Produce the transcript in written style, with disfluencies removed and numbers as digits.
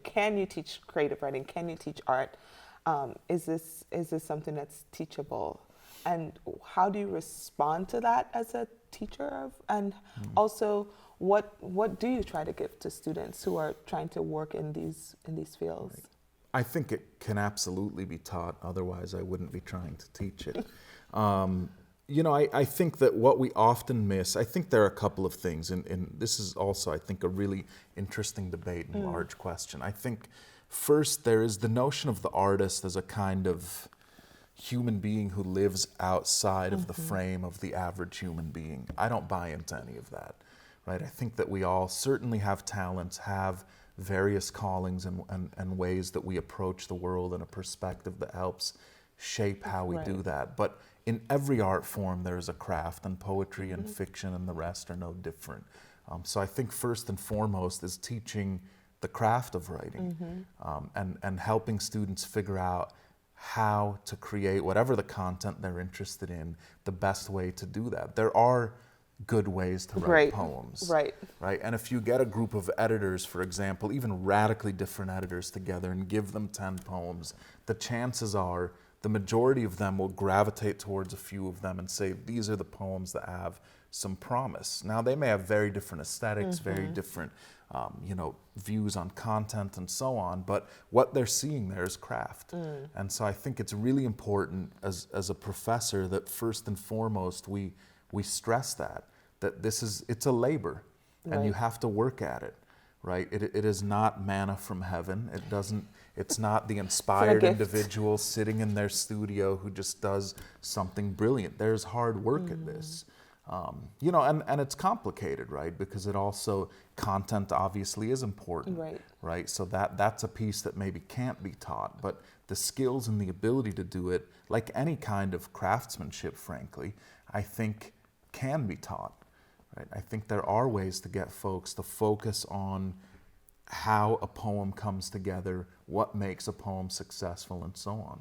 can you teach creative writing? Can you teach art? Is this something that's teachable? And how do you respond to that as a teacher? And also, what do you try to give to students who are trying to work in these fields? Right. I think it can absolutely be taught. Otherwise, I wouldn't be trying to teach it. I think that what we often miss, I think there are a couple of things, and this is also, I think, a really interesting debate and large question. I think first there is the notion of the artist as a kind of human being who lives outside of the frame of the average human being. I don't buy into any of that, right? I think that we all certainly have talents, have various callings and ways that we approach the world in a perspective that helps shape how we do that. But in every art form, there's a craft, and poetry and fiction and the rest are no different. So I think first and foremost is teaching the craft of writing and helping students figure out how to create whatever the content they're interested in, the best way to do that. There are good ways to write poems. Right. And if you get a group of editors, for example, even radically different editors together and give them 10 poems, the chances are the majority of them will gravitate towards a few of them and say, these are the poems that have some promise. Now, they may have very different aesthetics, very different views on content and so on, but what they're seeing there is craft. And so I think it's really important as a professor that first and foremost we stress that it's a labor and you have to work at it, right? It is not manna from heaven. It's not the inspired individual sitting in their studio who just does something brilliant. There's hard work at this. And it's complicated, right? Because it also, content obviously is important, right? So that's a piece that maybe can't be taught, but the skills and the ability to do it, like any kind of craftsmanship, frankly, I think can be taught, right? I think there are ways to get folks to focus on how a poem comes together, what makes a poem successful, and so on.